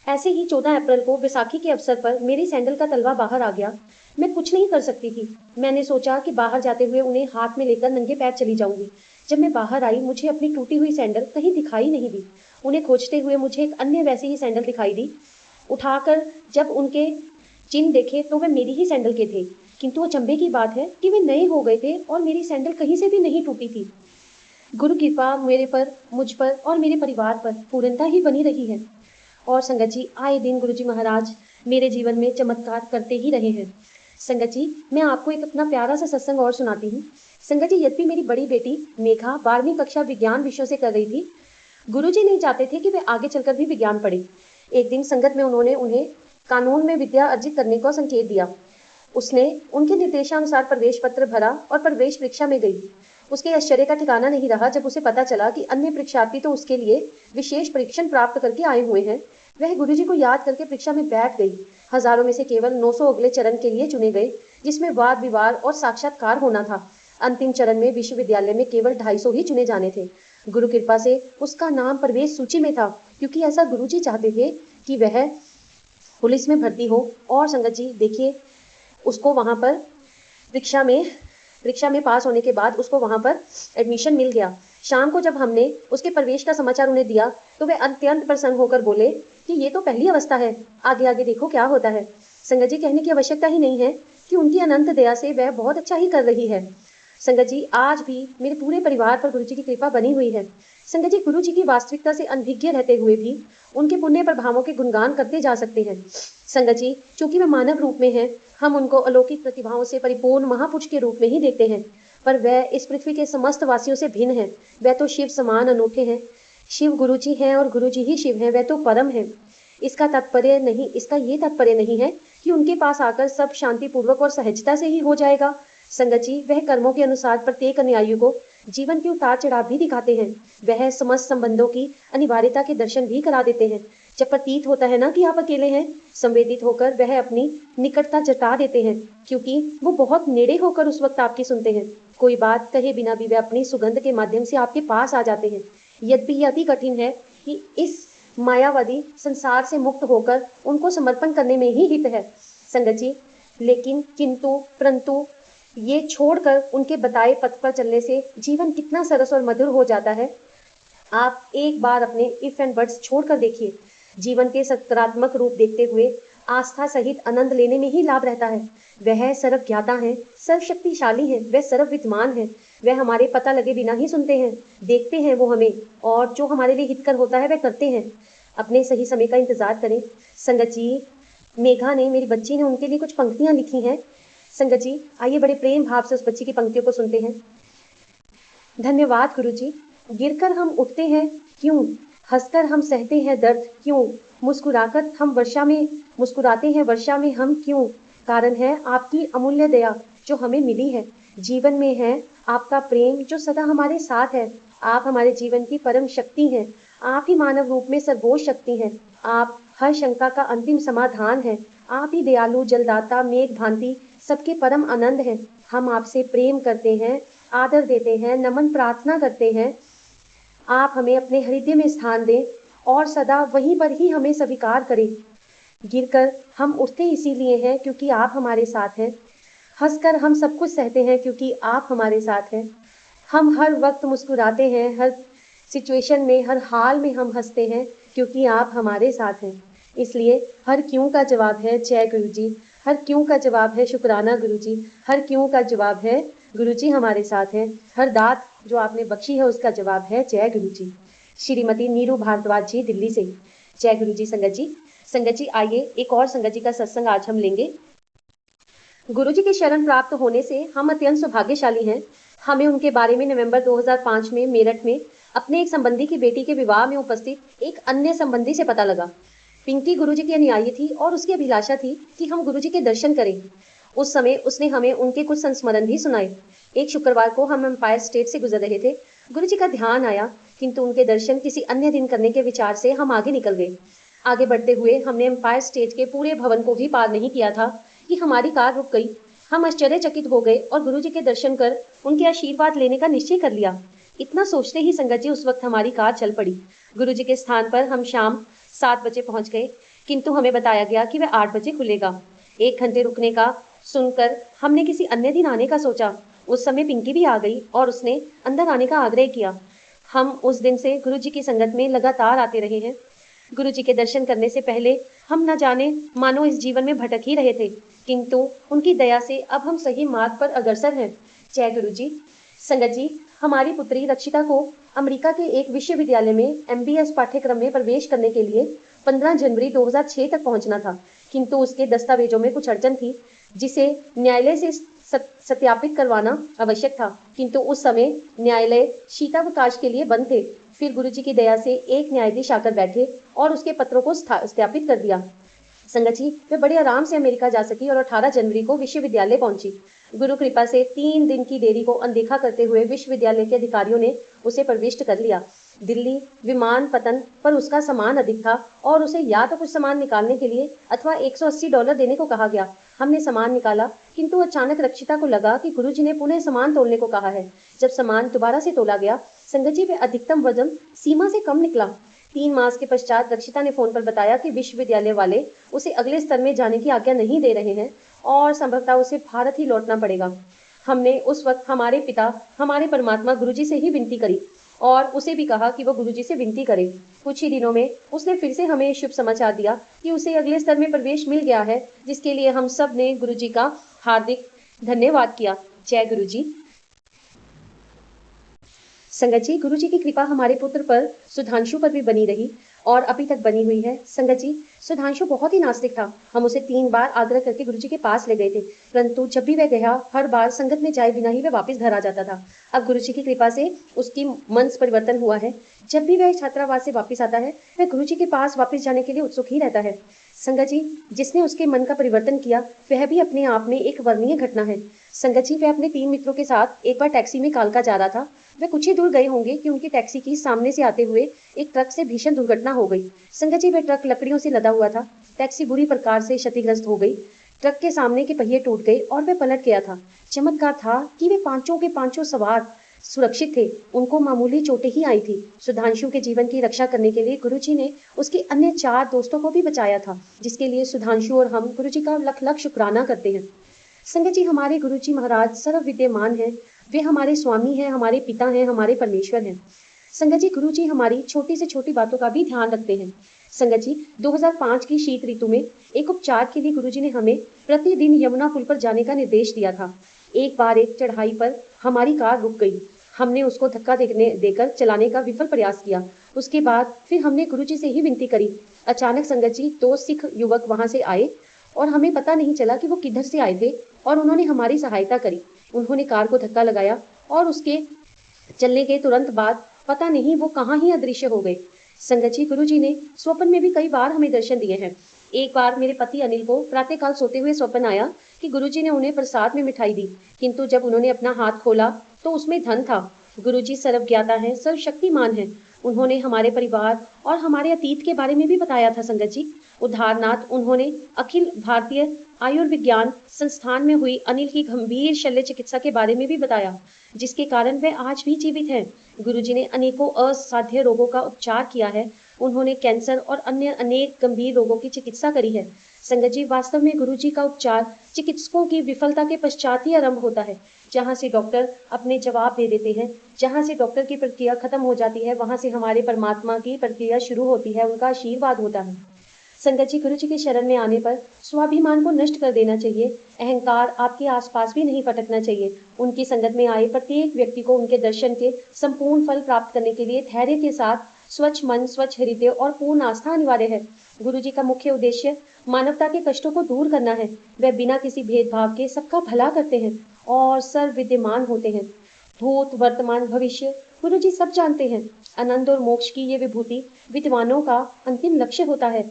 ऐसे ही 14 अप्रैल को बैसाखी के अवसर पर मेरी सैंडल का तलवा बाहर आ गया। मैं कुछ नहीं कर सकती थी। मैंने सोचा कि बाहर जाते हुए उन्हें हाथ में लेकर नंगे पैर चली जाऊंगी। जब मैं बाहर आई मुझे अपनी टूटी हुई सैंडल कहीं दिखाई नहीं दी। उन्हें खोजते हुए मुझे एक अन्य वैसी ही सैंडल दिखाई दी। उठाकर जब उनके चिन्ह देखे तो वे मेरी ही सैंडल के थे, किंतु अचंभे की बात है कि वे नए हो गए थे और मेरी सैंडल कहीं से भी नहीं टूटी थी। गुरु कृपा मेरे पर, मुझ पर और मेरे परिवार पर पूर्णता ही बनी रही है। और संगत जी, आए दिन गुरुजी महाराज मेरे जीवन में चमत्कार करते ही रहे हैं। संगत जी, मैं आपको एक अपना प्यारा सा सत्संग और सुनाती हूँ। संगत जी, यद्यपि मेरी बड़ी बेटी मेघा 12वीं कक्षा विज्ञान विषयों से कर रही थी, गुरुजी नहीं चाहते थे कि वे आगे चलकर भी विज्ञान पढ़े। एक दिन संगत में उन्होंने उन्हें कानून में विद्या अर्जित करने का संकेत दिया। उसने उनके निर्देशानुसार प्रवेश पत्र भरा और प्रवेश परीक्षा में गई। उसके आश्चर्य का ठिकाना नहीं रहा जब उसे पता चला कि अन्य परीक्षार्थी तो उसके लिए विशेष परीक्षण प्राप्त करके आए हुए हैं। वह गुरुजी को याद करके परीक्षा में बैठ गई। हजारों में से केवल 900 अगले चरण के लिए चुने गए, जिसमें वाद विवाद और साक्षात्कार होना था। अंतिम चरण में विश्वविद्यालय में केवल 250 ही चुने जाने थे। गुरु कृपा से उसका नाम प्रवेश सूची में था, क्योंकि ऐसा गुरुजी चाहते थे कि वह पुलिस में भर्ती हो। और संगत जी देखिए, उसको वहां पर परीक्षा में पास होने के बाद उसको वहां पर एडमिशन मिल गया। शाम को जब हमने उसके प्रवेश का समाचार उन्हें दिया तो वे अत्यंत प्रसन्न होकर बोले कि ये तो पहली अवस्था है, आगे आगे देखो क्या होता है। संगत जी, कहने की आवश्यकता ही नहीं है कि उनकी अनंत दया से वह बहुत अच्छा ही कर रही है। संगत जी, आज भी मेरे पूरे परिवार पर गुरुजी की कृपा बनी हुई है। संगत जी, गुरुजी की वास्तविकता से अनभिज्ञ रहते हुए भी उनके पुण्य प्रभावों के गुणगान करते जा सकते हैं। संगत जी, चूंकि वे मानव रूप में हैं, हम उनको अलौकिक प्रतिभाओं से परिपूर्ण महापुरुष के रूप में ही देखते हैं, पर वह इस पृथ्वी के समस्त वासियों से भिन्न है। वह तो शिव समान अनोखे हैं। शिव गुरुजी हैं और गुरुजी ही शिव हैं। वह तो परम है। इसका ये तात्पर्य नहीं है कि उनके पास आकर सब शांतिपूर्वक और सहजता से ही हो जाएगा। संगत जी, वह कर्मों के अनुसार प्रत्येक अनुयायी को जीवन के उतार चढ़ाव भी दिखाते हैं। वह समस्त संबंधों की अनिवार्यता के दर्शन भी करा देते हैं। जब प्रतीत होता है ना कि आप अकेले हैं, संवेदित होकर वह अपनी निकटता जता देते हैं, क्योंकि वो बहुत नेड़े होकर उस वक्त आपकी सुनते हैं। कोई बात कहे बिना भी वह अपनी सुगंध के माध्यम से आपके पास आ जाते हैं। यद्यपि यह अति कठिन है कि इस मायावादी संसार से मुक्त होकर उनको समर्पण करने में ही हित है। संगत जी, लेकिन किंतु परंतु ये छोड़कर उनके बताए पथ पर चलने से जीवन कितना सरस और मधुर हो जाता है। आप एक बार अपने इफ एंड बट्स छोड़कर देखिए। जीवन के सकारात्मक रूप देखते हुए आस्था सहित आनंद लेने में ही लाभ रहता है। वह सर्वज्ञाता है, सर्वशक्तिशाली है, वह सर्वविद्वान है। वह हमारे पता लगे बिना ही सुनते हैं, देखते हैं वो हमें, और जो हमारे लिए हितकर होता है वह करते हैं। अपने सही समय का इंतजार करें। संगत जी, मेघा ने, मेरी बच्ची ने उनके लिए कुछ पंक्तियां लिखी हैं। संगत जी, आइए बड़े प्रेम भाव से उस बच्ची की पंक्तियों को सुनते हैं। धन्यवाद गुरुजी। गिरकर हम उठते हैं क्यों, हंसकर हम सहते हैं दर्द क्यों, मुस्कुराते हैं वर्षा में हम क्यों। कारण है आपकी अमूल्य दया जो हमें मिली है। जीवन में है आपका प्रेम जो सदा हमारे साथ है। आप हमारे जीवन की परम शक्ति हैं। आप ही मानव रूप में सर्वोच्च शक्ति हैं। आप हर शंका का अंतिम समाधान है। आप ही दयालु, जलदाता, मेघ भांति सबके परम आनंद हैं। हम आपसे प्रेम करते हैं, आदर देते हैं, नमन प्रार्थना करते हैं। आप हमें अपने हृदय में स्थान दें और सदा वहीं पर ही हमें स्वीकार करें। गिरकर हम उठते इसीलिए हैं क्योंकि आप हमारे साथ हैं। हंसकर हम सब कुछ सहते हैं क्योंकि आप हमारे साथ हैं। हम हर वक्त मुस्कुराते हैं, हर सिचुएशन में, हर हाल में हम हंसते हैं क्योंकि आप हमारे साथ हैं। इसलिए हर क्यों का जवाब है जय गुरु जी। हर क्यों का जवाब है शुक्राना गुरु जी। हर क्यों का जवाब है गुरु जी हमारे साथ हैं। हर दात जो आपने बख्शी है उसका जवाब है जय गुरु जी। श्रीमती नीरू भारद्वाज जी, दिल्ली से। जय गुरु जी। संगत जी, आइए एक और संगत जी का सत्संग आज हम लेंगे। गुरु जी की शरण प्राप्त होने से हम अत्यंत सौभाग्यशाली हैं। हमें उनके बारे में नवंबर 2005 में मेरठ में अपने एक संबंधी की बेटी के विवाह में उपस्थित एक अन्य संबंधी से पता लगा। पिंकी गुरुजी की अनुयायी थी और उसकी अभिलाषा थी कि हम गुरुजी के दर्शन करें। उस समय उसने हमें उनके कुछ संस्मरण भी सुनाए। एक शुक्रवार को हम एम्पायर स्टेट से गुजर रहे थे। गुरुजी का ध्यान आया, किंतु उनके दर्शन किसी अन्य दिन करने के विचार से हम आगे निकल गए। आगे बढ़ते हुए हमने एम्पायर स्टेट के पूरे भवन को भी पार नहीं किया था कि हमारी कार रुक गई। हम आश्चर्यचकित हो गए और गुरुजी के दर्शन कर उनके आशीर्वाद लेने का निश्चय कर लिया। इतना सोचते ही संगत जी, उस वक्त हमारी कार चल पड़ी। गुरुजी के स्थान पर हम शाम 7 बजे पहुंच गए, किंतु हमें बताया गया कि वह 8 बजे खुलेगा। 1 घंटे रुकने का सुनकर हमने किसी अन्य दिन आने का सोचा। उस समय पिंकी भी आ गई और उसने अंदर आने का आग्रह किया। हम उस दिन से गुरुजी की संगत में लगातार आते रहे हैं। गुरुजी के दर्शन करने से पहले हम न जाने मानो इस जीवन में भटक ही रहे थे, किंतु उनकी दया से अब हम सही मार्ग पर अग्रसर हैं। जय गुरु जी। संगत जी, हमारी पुत्री रक्षिता को अमेरिका के एक विश्वविद्यालय में MBS पाठ्यक्रम में प्रवेश करने के लिए 15 जनवरी 2006 तक पहुंचना था, किंतु उसके दस्तावेजों में कुछ अड़चन थी जिसे न्यायालय से सत्यापित करवाना आवश्यक था, किंतु उस समय न्यायालय शीतावकाश के लिए बंद थे। फिर गुरुजी की दया से एक न्यायाधीश आकर बैठे और उसके पत्रों को सत्यापित कर दिया। संगत जी, वे बड़े आराम से अमेरिका जा सकी और 18 जनवरी को विश्वविद्यालय पहुंची। गुरु कृपा से 3 दिन की देरी को अनदेखा करते हुए विश्वविद्यालय के अधिकारियों ने उसे प्रविष्ट कर लिया। दिल्ली विमान पतन पर उसका सामान अधिक था और उसे या तो कुछ सामान निकालने के लिए अथवा $180 देने को कहा गया। हमने सामान निकाला, किंतु अचानक रक्षिता को लगा कि गुरुजी ने पुनः सामान तोलने को कहा है। जब सामान दोबारा से तोला गया, संगत जी, वे अधिकतम वजन सीमा से कम निकला। 3 मास के पश्चात रक्षिता ने फोन पर बताया कि विश्वविद्यालय वाले उसे अगले स्तर में जाने की आज्ञा नहीं दे रहे हैं और संभवतः उसे भारत ही लौटना पड़ेगा। हमने उस वक्त हमारे पिता, हमारे परमात्मा गुरुजी से ही विनती करी और उसे भी कहा कि वो गुरुजी से विनती करे। कुछ ही दिनों में उसने फिर से हमें शुभ समाचार दिया कि उसे अगले स्तर में प्रवेश मिल गया है, जिसके लिए हम सब ने गुरुजी का हार्दिक धन्यवाद किया। जय गुरुजी। संगत जी, गुरुजी की कृपा हमारे पुत्र पर सुधांशु पर भी बनी रही और अभी तक बनी हुई है। संगत जी, सुधांशु बहुत ही नास्तिक था। हम उसे 3 बार आग्रह करके गुरुजी के पास ले गए थे, परंतु जब भी वह गया, हर बार संगत में जाए बिना ही वह वापस घर आ जाता था। अब गुरुजी की कृपा से उसकी मन परिवर्तन हुआ है। जब भी वह छात्रावास से वापस आता है, वह गुरुजी के पास वापस जाने के लिए उत्सुक ही रहता है। संगत जी, जिसने उसके मन का परिवर्तन किया, वह भी अपने आप में एक वर्णनीय घटना है। संगत जी, वह अपने 3 मित्रों के साथ एक बार टैक्सी में कालका जा रहा था। वे कुछ ही दूर गए होंगे कि उनकी टैक्सी की सामने से आते हुए एक ट्रक से भीषण दुर्घटना हो गई। संगत जी, वह ट्रक लकड़ियों से लदा हुआ था। टैक्सी बुरी प्रकार से क्षतिग्रस्त हो गई। ट्रक के सामने के पहिए टूट गए और वह पलट गया था। चमत्कार था कि वे पांचों के पांचों सवार सुरक्षित थे। उनको मामूली चोटें ही आई थी। सुधांशु के जीवन की रक्षा करने के लिए गुरुजी ने उसके अन्य 4 दोस्तों को भी बचाया था, जिसके लिए सुधांशु और हम गुरुजी का लख लख शुक्राना करते हैं। संगत जी, हमारे गुरुजी महाराज सर्व विद्यमान हैं। वे हमारे स्वामी हैं, हमारे पिता हैं, हमारे परमेश्वर हैं। संगत जी, गुरुजी हमारी छोटी से छोटी बातों का भी ध्यान रखते हैं। संगत जी, 2005 की शीत ऋतु में एक उपचार के लिए गुरुजी ने हमें प्रतिदिन यमुना पुल पर जाने का निर्देश दिया था। एक बार एक चढ़ाई पर हमारी कार रुक गई। हमने उसको धक्का देकर चलाने का विफल प्रयास किया। उसके बाद फिर हमने गुरुजी से ही विनती करी। अचानक संगत जी, 2 सिख युवक वहां से आए और हमें पता नहीं चला कि वो किधर से आए थे और उन्होंने हमारी सहायता करी। उन्होंने कार को धक्का लगाया और उसके चलने के तुरंत बाद पता नहीं वो कहाँ ही अदृश्य हो गए। संगत जी, गुरुजी ने स्वप्न में भी कई बार हमें दर्शन दिए हैं। एक बार मेरे पति अनिल को प्रातःकाल सोते हुए स्वप्न आया कि गुरुजी ने उन्हें प्रसाद में मिठाई दी, किंतु जब उन्होंने अपना हाथ खोला तो उसमें धन था। गुरुजी सर्वज्ञाता हैं, सर्वशक्तिमान हैं। उन्होंने हमारे परिवार और हमारे अतीत के बारे में भी बताया था। संगत जी, उदाहरणार्थ उन्होंने अखिल भारतीय आयुर्विज्ञान संस्थान में हुई अनिल की गंभीर शल्य चिकित्सा के बारे में भी बताया, जिसके कारण वे आज भी जीवित हैं। गुरुजी ने अनेकों असाध्य रोगों का उपचार किया है। उन्होंने कैंसर और अन्य अनेक गंभीर रोगों की चिकित्सा करी है। संगत जी, वास्तव में गुरुजी का उपचार चिकित्सकों की विफलता के पश्चात ही आरंभ होता है। जहाँ से डॉक्टर अपने जवाब दे देते हैं, जहाँ से डॉक्टर की प्रक्रिया खत्म हो जाती है, वहां से हमारे परमात्मा की प्रक्रिया शुरू होती है। उनका आशीर्वाद होता है। संगत जी, गुरुजी के शरण में आने पर स्वाभिमान को नष्ट कर देना चाहिए। अहंकार आपके आसपास भी नहीं फटकना चाहिए। उनकी संगत में आए प्रत्येक व्यक्ति को उनके दर्शन के संपूर्ण फल प्राप्त करने के लिए धैर्य के साथ स्वच्छ मन, स्वच्छ हृदय और पूर्ण आस्था अनिवार्य है। गुरुजी का मुख्य उद्देश्य मानवता के कष्टों को दूर करना है। वह बिना किसी भेदभाव के सबका भला करते हैं और सर्व विद्यमान होते हैं। भूत, वर्तमान, भविष्य गुरुजी सब जानते हैं। आनंद और मोक्ष की ये विभूति विद्वानों का अंतिम लक्ष्य होता है।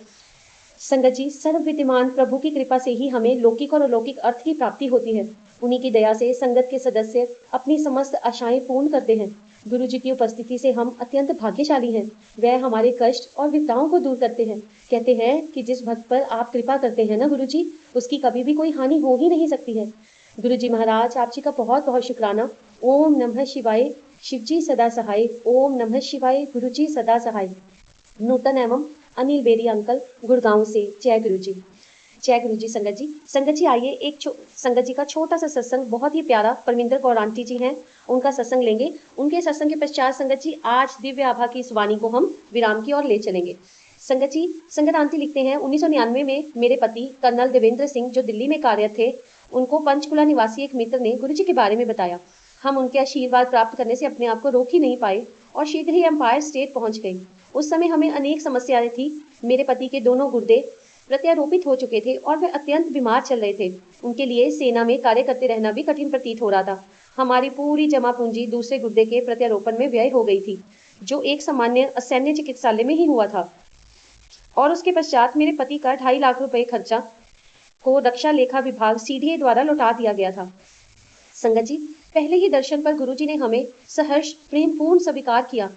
संगत जी, सर्व विद्यमान प्रभु की कृपा से ही हमें लौकिक और अलौकिक अर्थ की प्राप्ति होती है। उन्हीं की दया से संगत के सदस्य अपनी समस्त आशाएं पूर्ण करते हैं। गुरु जी की उपस्थिति से हम अत्यंत भाग्यशाली हैं। वह हमारे कष्ट और विपदाओं को दूर करते हैं। कहते हैं कि जिस भक्त पर आप कृपा करते हैं ना गुरु जी, उसकी कभी भी कोई हानि हो ही नहीं सकती है। गुरु जी महाराज, आप जी का बहुत बहुत शुक्राना। ओम नमः शिवाय। शिव जी सदा सहाय। ओम नमः शिवाय। गुरु जी सदा सहाय। नूतन एवं अनिल बेरी अंकल, गुड़गांव से। जय गुरु जी। जय गुरु जी। संगत जी आइए एक संगत जी का छोटा सा सत्संग, बहुत ही प्यारा, परमिंदर कौर आंटी जी हैं, उनका सत्संग लेंगे। उनके सत्संग के पश्चात संगत जी आज दिव्य आभा की इस वाणी को हम विराम की ओर ले चलेंगे। संगत जी, संगत आंटी लिखते हैं 1999 में मेरे पति कर्नल देवेंद्र सिंह जो दिल्ली में कार्यरत थे, उनको पंचकुला निवासी एक मित्र ने गुरु जी के बारे में बताया। हम उनके आशीर्वाद प्राप्त करने से अपने आप को रोक ही नहीं पाए और शीघ्र ही एम्पायर स्टेट पहुंच गए। उस समय हमें अनेक समस्याएं थी। मेरे पति के दोनों गुर्दे प्रत्यारोपित हो चुके थे और वे अत्यंत बीमार चल रहे थे। उनके लिए सेना में कार्य करते रहना भी कठिन प्रतीत हो रहा था। हमारी पूरी जमा पूंजी दूसरे गुर्दे के प्रत्यारोपण में व्यय हो गई थी, जो एक सामान्य सैन्य चिकित्सालय में ही हुआ था। और उसके पश्चात मेरे पति का 2.5 लाख रुपए खर्चा को रक्षा लेखा विभाग सीडीए द्वारा लौटा दिया गया था। संगत जी, पहले ही दर्शन पर गुरुजी ने हमें सहर्ष प्रेम पूर्ण स्वीकार किया।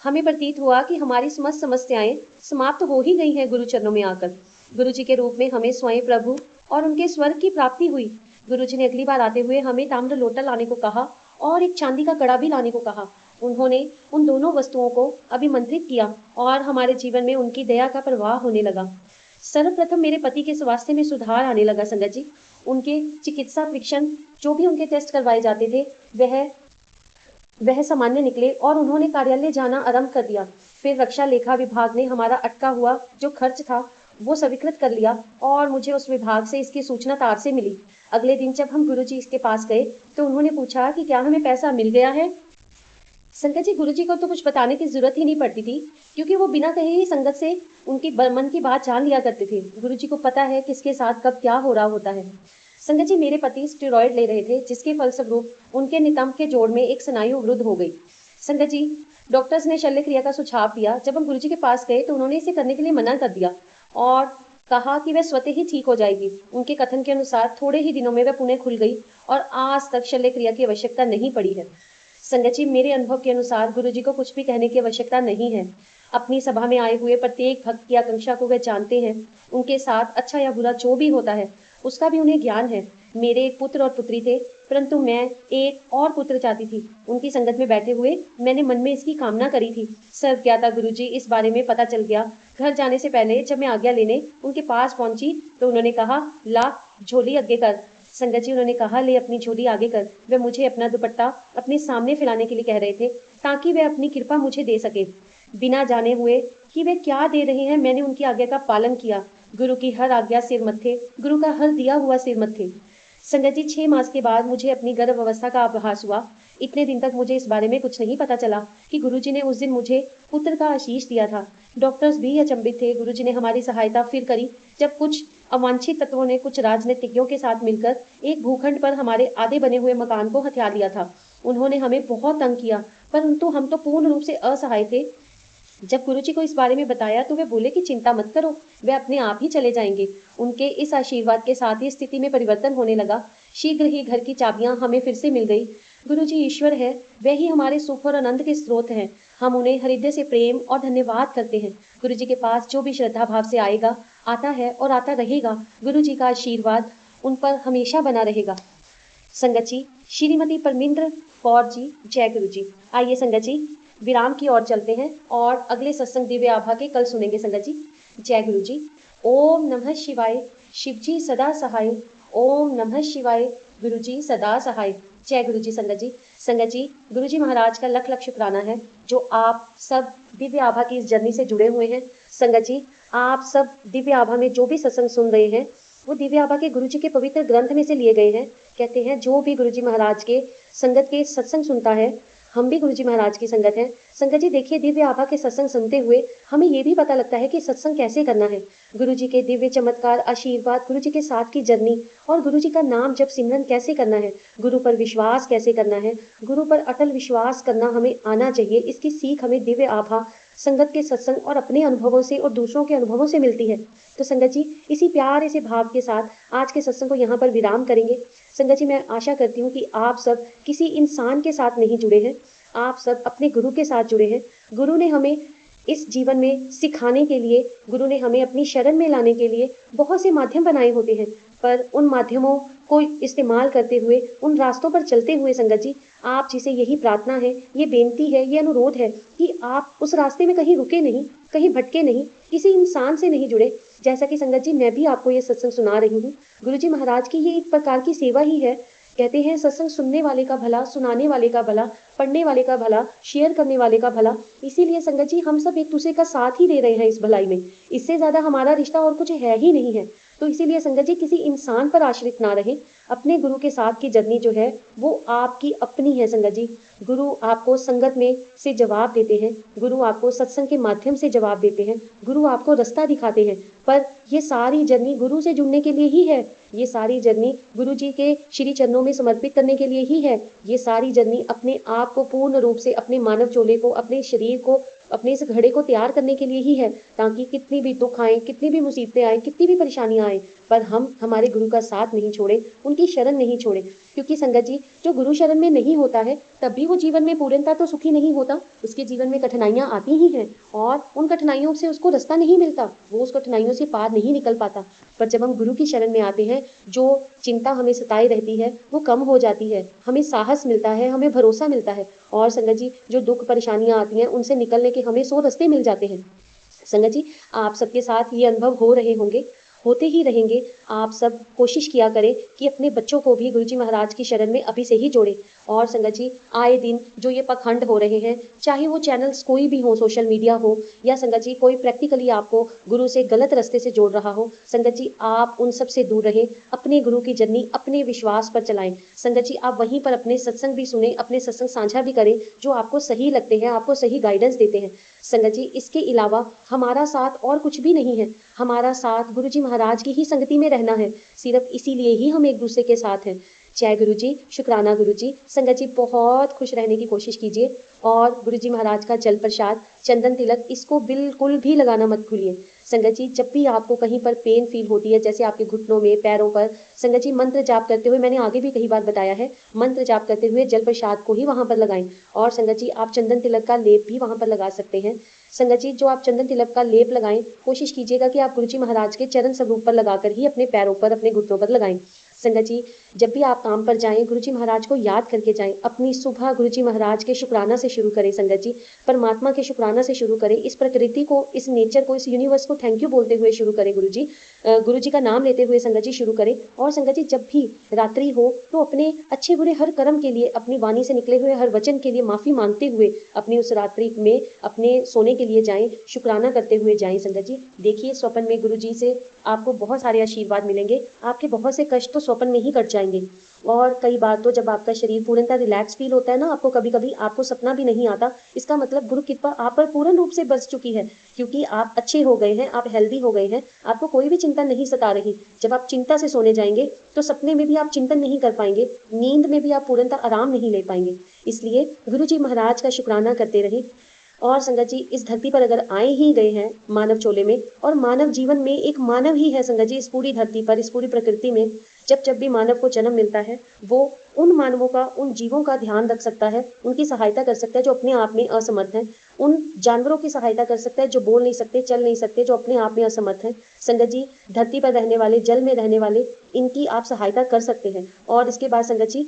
हमें प्रतीत हुआ कि हमारी समस्त समस्याएं समाप्त हो ही गई हैं गुरु चरणों में आकर। गुरुजी के रूप में हमें स्वयं प्रभु और उनके स्वर्ग की प्राप्ति हुई। गुरुजी ने अगली बार आते हुए हमें ताम्र लोटा लाने को कहा और एक चांदी का कड़ा भी लाने को कहा। उन्होंने उन दोनों वस्तुओं को अभिमंत्रित किया और हमारे जीवन में उनकी दया का प्रवाह होने लगा। सर्वप्रथम मेरे पति के स्वास्थ्य में सुधार आने लगा। संगत जी, उनके चिकित्सा परीक्षण जो भी उनके टेस्ट करवाए जाते थे वह सामान्य निकले और उन्होंने कार्यालय जाना आरंभ कर दिया। फिर रक्षा लेखा विभाग ने हमारा अटका हुआ जो खर्च था वो स्वीकृत कर लिया और मुझे उस विभाग से इसकी सूचना तार से मिली। अगले दिन जब हम गुरुजी के पास गए तो उन्होंने पूछा कि क्या हमें पैसा मिल गया है। संगत जी, गुरुजी को तो कुछ बताने की जरूरत ही नहीं पड़ती थी, क्योंकि वो बिना कहे ही संगत से उनकी मन की बात जान लिया करते थे। गुरुजी को पता है किसके साथ कब क्या हो रहा होता है। संगत जी, मेरे पति स्टेरॉयड ले रहे थे, जिसके फलस्वरूप उनके नितंब के जोड़ में एक स्नायु अवरुद्ध हो गई। संगत जी, डॉक्टर्स ने शल्य क्रिया का सुझाव दिया। जब हम गुरुजी के पास गए तो उन्होंने इसे करने के लिए मना कर दिया और कहा कि वह स्वतः ही ठीक हो जाएगी। उनके कथन के अनुसार थोड़े ही दिनों में वह पुनः खुल गई और आज तक शल्य क्रिया की आवश्यकता नहीं पड़ी है। संगत जी, मेरे अनुभव के अनुसार गुरुजी को कुछ भी कहने की आवश्यकता नहीं है। अपनी सभा में आए हुए प्रत्येक भक्त की आकांक्षा को वे जानते हैं। उनके साथ अच्छा या बुरा जो भी होता है उसका भी उन्हें ज्ञान है। मेरे एक पुत्र और पुत्री थे, परंतु मैं एक और पुत्र चाहती थी। उनकी संगत में बैठे हुए मैंने मन में इसकी कामना करी थी। सर्वज्ञाता गुरुजी इस बारे में पता चल गया। घर जाने से पहले जब मैं आज्ञा लेने उनके पास पहुंची तो उन्होंने कहा, ला झोली आगे कर। संगत जी, उन्होंने कहा, ले अपनी झोली आगे कर। वे मुझे अपना दुपट्टा अपने सामने फैलाने के लिए कह रहे थे ताकि वे अपनी कृपा मुझे दे सके। बिना जाने हुए कि वे क्या दे रहे हैं मैंने उनकी आज्ञा का पालन किया। गुरु की हर आज्ञा सिर मत्थे, गुरु का हर दिया हुआ सिर मत्थे। संगत जी, 6 मास के बाद मुझे अपनी गर्भ अवस्था का आभास हुआ। इतने दिन तक मुझे इस बारे में कुछ नहीं पता चला कि गुरुजी ने उस दिन मुझे पुत्र का आशीष दिया था। डॉक्टर्स भी अचंभित थे। गुरुजी ने हमारी सहायता फिर करी जब कुछ अवांछित तत्वों ने कुछ राजनीतिज्ञों के साथ मिलकर एक भूखंड पर हमारे आधे बने हुए मकान को हथिया लिया था। उन्होंने हमें बहुत तंग किया, परंतु हम तो पूर्ण रूप से असहाय थे। जब गुरुजी को इस बारे में बताया तो वे बोले कि चिंता मत करो, वे अपने आप ही चले जाएंगे। उनके इस आशीर्वाद के साथ ही स्थिति में परिवर्तन होने लगा। शीघ्र ही घर की चाबियां हमें फिर से मिल गई। गुरुजी ईश्वर है, वे ही हमारे सुख और आनंद के स्रोत हैं। हम उन्हें हृदय से प्रेम और धन्यवाद करते हैं। गुरुजी के पास जो भी श्रद्धा भाव से आएगा, आता है और आता रहेगा। गुरुजी का आशीर्वाद उन पर हमेशा बना रहेगा। संगत जी, श्रीमती परमिंद्र कौर जी, जय गुरु जी। आइए संगत जी, विराम की ओर चलते हैं और अगले सत्संग दिव्य आभा के कल सुनेंगे। संगत जी, जय गुरु जी। ओम नमः शिवाय। शिव जी सदा सहाय। ओम नमः शिवाय। गुरु जी सदा सहाय। जय गुरु जी। संगत जी, गुरु जी महाराज का लख लख शुक्राना है जो आप सब दिव्य आभा की इस जर्नी से जुड़े हुए हैं। संगत जी, आप सब दिव्य आभा में जो भी सत्संग सुन रहे हैं वो दिव्य आभा के गुरु जी के पवित्र ग्रंथ में से लिए गए हैं। कहते हैं जो भी गुरु जी महाराज के संगत के सत्संग सुनता है, हम भी गुरु जी महाराज की संगत हैं। संगत जी, देखिए, दिव्य आभा के सत्संग सुनते हुए हमें ये भी पता लगता है कि सत्संग कैसे करना है। गुरु जी के दिव्य चमत्कार, आशीर्वाद, गुरु जी के साथ की जर्नी और गुरु जी का नाम जब सिमरन कैसे करना है, गुरु पर विश्वास कैसे करना है, गुरु पर अटल विश्वास करना हमें आना चाहिए। इसकी सीख हमें दिव्य आभा, संगत के सत्संग और अपने अनुभवों से और दूसरों के अनुभवों से मिलती है। तो संगत जी, इसी प्यारे से भाव के साथ आज के सत्संग को यहाँ पर विराम करेंगे। संगत जी, मैं आशा करती हूँ कि आप सब किसी इंसान के साथ नहीं जुड़े हैं, आप सब अपने गुरु के साथ जुड़े हैं। गुरु ने हमें इस जीवन में सिखाने के लिए, गुरु ने हमें अपनी शरण में लाने के लिए बहुत से माध्यम बनाए होते हैं, पर उन माध्यमों को इस्तेमाल करते हुए, उन रास्तों पर चलते हुए संगत जी, आप जिसे यही प्रार्थना है, ये बेनती है, ये अनुरोध है कि आप उस रास्ते में कहीं रुके नहीं, कहीं भटके नहीं, किसी इंसान से नहीं जुड़े। जैसा कि संगत जी, मैं भी आपको ये सत्संग सुना रही हूँ। गुरु जी महाराज की ये एक प्रकार की सेवा ही है। कहते हैं सत्संग सुनने वाले का भला, सुनाने वाले का भला, पढ़ने वाले का भला, शेयर करने वाले का भला। इसीलिए संगत जी, हम सब एक दूसरे का साथ ही दे रहे हैं इस भलाई में। इससे ज्यादा हमारा रिश्ता और कुछ है ही नहीं है। तो इसीलिए संगत जी किसी इंसान पर आश्रित ना रहें। अपने गुरु के साथ की जर्नी जो है वो आपकी अपनी है संगत जी। गुरु आपको संगत में से जवाब देते हैं, गुरु आपको सत्संग के माध्यम से जवाब देते हैं, गुरु आपको रास्ता दिखाते हैं। पर ये सारी जर्नी गुरु से जुड़ने के लिए ही है, ये सारी जर्नी गुरु जी के श्री चरणों में समर्पित करने के लिए ही है। ये सारी जर्नी अपने आप को पूर्ण रूप से, अपने मानव चोले को, अपने शरीर को, अपने इस घड़े को तैयार करने के लिए ही है, ताकि कितनी भी दुख आए, कितनी भी मुसीबतें आए, कितनी भी परेशानियां आए, पर हम हमारे गुरु का साथ नहीं छोड़े, उनकी शरण नहीं छोड़े। क्योंकि संगत जी जो गुरु शरण में नहीं होता है तब भी वो जीवन में पूर्णता तो सुखी नहीं होता, उसके जीवन में कठिनाइयां आती ही हैं और उन कठिनाइयों से उसको रास्ता नहीं मिलता, वो उस कठिनाइयों से पार नहीं निकल पाता। पर जब हम गुरु की शरण में आते हैं, जो चिंता हमें सताए रहती है वो कम हो जाती है, हमें साहस मिलता है, हमें भरोसा मिलता है। और संगत जी जो दुख परेशानियां आती हैं उनसे निकलने के हमें 100 रास्ते मिल जाते हैं। संगत जी आप सबके साथ ये अनुभव हो रहे होंगे, होते ही रहेंगे। आप सब कोशिश किया करें कि अपने बच्चों को भी गुरुजी महाराज की शरण में अभी से ही जोड़ें। और संगत जी आए दिन जो ये पखंड हो रहे हैं, चाहे वो चैनल्स कोई भी हो, सोशल मीडिया हो, या संगत जी कोई प्रैक्टिकली आपको गुरु से गलत रास्ते से जोड़ रहा हो, संगत जी आप उन सब से दूर रहें, अपने गुरु की जर्नी अपने विश्वास पर चलाएं। संगत जी आप वहीं पर अपने सत्संग भी सुने, अपने सत्संग साझा भी करें जो आपको सही लगते हैं, आपको सही गाइडेंस देते हैं। संगत जी इसके अलावा हमारा साथ और कुछ भी नहीं है, हमारा साथ गुरुजी महाराज की ही संगति में रहना है, सिर्फ इसीलिए ही हम एक दूसरे के साथ हैं। जय गुरु जी, शुक्राना गुरु जी। संगत जी बहुत खुश रहने की कोशिश कीजिए और गुरु जी महाराज का जल प्रसाद, चंदन तिलक, इसको बिल्कुल भी लगाना मत भूलिए। संगत जी जब भी आपको कहीं पर पेन फील होती है, जैसे आपके घुटनों में, पैरों पर, संगत जी मंत्र जाप करते हुए, मैंने आगे भी कई बार बताया है, मंत्र जाप करते हुए जल प्रसाद को ही वहां पर लगाएं। और संगत जी आप चंदन तिलक का लेप भी वहां पर लगा सकते हैं। संगत जी जो आप चंदन तिलक का लेप लगाएं, कोशिश कीजिएगा कि आप गुरुजी महाराज के चरण स्वरूप पर लगाकर ही अपने पैरों पर, अपने घुटनों पर लगाएं। संगत जी जब भी आप काम पर जाएं, गुरुजी महाराज को याद करके जाएं। अपनी सुबह गुरुजी महाराज के शुक्राना से शुरू करें संगत जी, परमात्मा के शुक्राना से शुरू करें, इस प्रकृति को, इस नेचर को, इस यूनिवर्स को थैंक यू बोलते हुए शुरू करें। गुरु जी का नाम लेते हुए संगत जी शुरू करें। और संगत जी जब भी रात्रि हो तो अपने अच्छे बुरे हर कर्म के लिए, अपनी वाणी से निकले हुए हर वचन के लिए माफी मांगते हुए अपनी उस रात्रि में अपने सोने के लिए जाएं, शुक्राना करते हुए जाएं। संगत जी देखिए स्वप्न में गुरु जी से आपको बहुत सारे आशीर्वाद मिलेंगे, आपके बहुत से कष्ट तो स्वप्न में ही कट जाएंगे। और कई बार तो जब आपका शरीर पूर्णतः रिलैक्स फील होता है ना, आपको कभी कभी आपको सपना भी नहीं आता, इसका मतलब गुरु कृपा आप पर पूर्ण रूप से बरस चुकी है, क्योंकि आप अच्छे हो गए हैं, आप हेल्दी हो गए हैं, आपको कोई भी चिंता नहीं सता रही। जब आप चिंता से सोने जाएंगे तो सपने में भी आप चिंतन नहीं कर पाएंगे, नींद में भी आप पूर्णतः आराम नहीं ले पाएंगे। इसलिए गुरु जी महाराज का शुक्राना करते रहे। और संगत जी इस धरती पर अगर आए ही गए हैं मानव चोले में, और मानव जीवन में एक मानव ही है संगत जी, इस पूरी धरती पर, इस पूरी प्रकृति में जब जब भी मानव को जन्म मिलता है, वो उन मानवों का, उन जीवों का ध्यान रख सकता है, उनकी सहायता कर सकता है जो अपने आप में असमर्थ हैं, उन जानवरों की सहायता कर सकता है जो बोल नहीं सकते, चल नहीं सकते, जो अपने आप में असमर्थ हैं। संगत जी धरती पर रहने वाले, जल में रहने वाले, इनकी आप सहायता कर सकते हैं। और इसके बाद संगत जी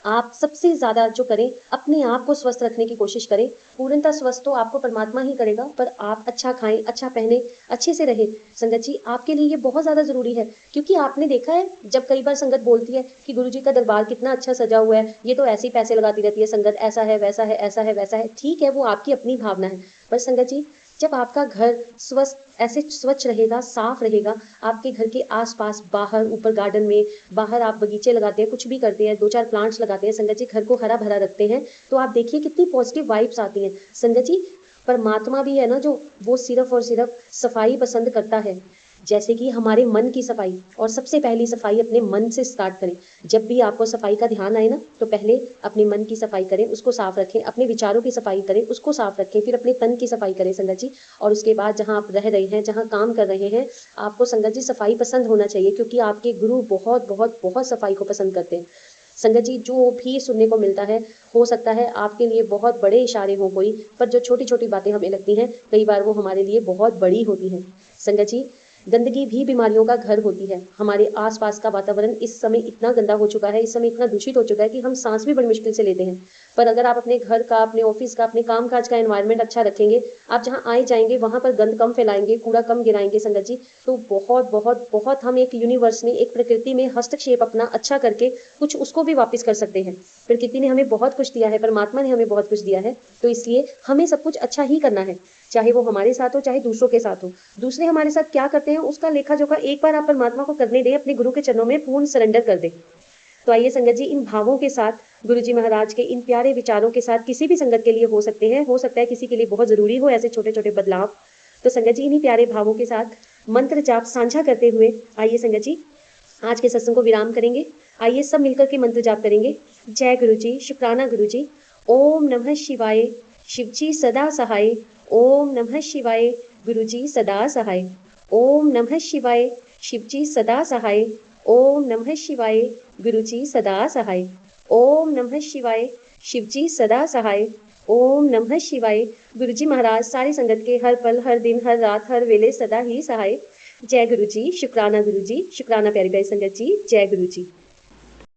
आप सबसे ज्यादा जो करें, अपने आप को स्वस्थ रखने की कोशिश करें। पूर्णतः स्वस्थ तो आपको परमात्मा ही करेगा, पर आप अच्छा खाएं, अच्छा पहने, अच्छे से रहे। संगत जी आपके लिए ये बहुत ज्यादा जरूरी है, क्योंकि आपने देखा है जब कई बार संगत बोलती है कि गुरु जी का दरबार कितना अच्छा सजा हुआ है, ये तो ऐसे ही पैसे लगाती रहती है संगत, ऐसा है, वैसा है, ऐसा है, वैसा है। ठीक है, वो आपकी अपनी भावना है, पर संगत जी जब आपका घर स्वस्थ ऐसे स्वच्छ रहेगा, साफ रहेगा, आपके घर के आसपास, बाहर, ऊपर गार्डन में, बाहर आप बगीचे लगाते हैं, कुछ भी करते हैं, 2-4 प्लांट्स लगाते हैं संगत जी, घर को हरा भरा रखते हैं, तो आप देखिए कितनी पॉजिटिव वाइब्स आती हैं। संगत जी परमात्मा भी है ना जो, वो सिर्फ और सिर्फ सफाई पसंद करता है, जैसे कि हमारे मन की सफाई। और सबसे पहली सफाई अपने मन से स्टार्ट करें। जब भी आपको सफाई का ध्यान आए ना, तो पहले अपने मन की सफाई करें, उसको साफ रखें, अपने विचारों की सफाई करें, उसको साफ रखें, फिर अपने तन की सफाई करें संगत जी। और उसके बाद जहाँ आप रह रहे हैं, जहाँ काम कर रहे हैं, आपको संगत जी सफाई पसंद होना चाहिए, क्योंकि आपके गुरु बहुत बहुत बहुत सफाई को पसंद करते हैं। संगत जी जो भी सुनने को मिलता है, हो सकता है आपके लिए बहुत बड़े इशारे हों कोई, पर जो छोटी छोटी बातें हमें लगती हैं, कई बार वो हमारे लिए बहुत बड़ी होती हैं। संगत जी गंदगी भी बीमारियों का घर होती है। हमारे आसपास का वातावरण इस समय इतना गंदा हो चुका है, इस समय इतना दूषित हो चुका है कि हम सांस भी बड़ी मुश्किल से लेते हैं। पर अगर आप अपने घर का, अपने ऑफिस का, अपने काम-काज का एनवायरनमेंट अच्छा रखेंगे, आप जहाँ आए जाएँगे वहाँ पर गंद कम फैलाएँगे, कूड़ा कम गिराएँगे संगत जी, तो बहुत, बहुत, बहुत हम एक यूनिवर्स में, एक प्रकृति में हस्तक्षेप अपना अच्छा करके कुछ उसको भी वापस कर सकते हैं। प्रकृति ने हमें बहुत कुछ दिया है, परमात्मा ने हमें बहुत कुछ दिया है, तो इसलिए हमें सब कुछ अच्छा ही करना है, चाहे वो हमारे साथ हो, चाहे दूसरों के साथ हो। दूसरे हमारे साथ क्या करते हैं, उसका लेखा-जोखा एक बार आप परमात्मा को करने दें, अपने गुरु के चरणों में पूर्ण सरेंडर कर दें। तो आइए संगत जी, इन भावों के साथ, गुरुजी महाराज के इन प्यारे विचारों के साथ किसी भी संगत के लिए हो सकते हैं, हो सकता है किसी के लिए बहुत ज़रूरी हो ऐसे छोटे-छोटे बदलाव। तो संगत जी, इन्हीं प्यारे भावों के साथ मंत्र जाप साझा करते हुए आइए संगत जी, आज के सत्संग को विराम करेंगे। आइए सब मिलकर के मंत्र जाप करेंगे। जय गुरु जी, शुक्राना गुरु जी। ओम नमः शिवाय, शिव जी सदा सहाय। ओम नमः शिवाय, गुरु जी सदा सहाय। ओम नमः शिवाय, शिव जी सदा सहाय। ओम नमः शिवाय, गुरु जी सदा सहाय। ओम नमः शिवाय, शिव जी सदा सहाय। ओम नमः शिवाय, गुरु जी महाराज सारी संगत के हर पल, हर दिन, हर रात, हर वेले सदा ही सहाय। जय गुरु जी, शुक्राना गुरु जी, शुक्राना प्यारी प्यारी संगत जी, जय गुरु जी।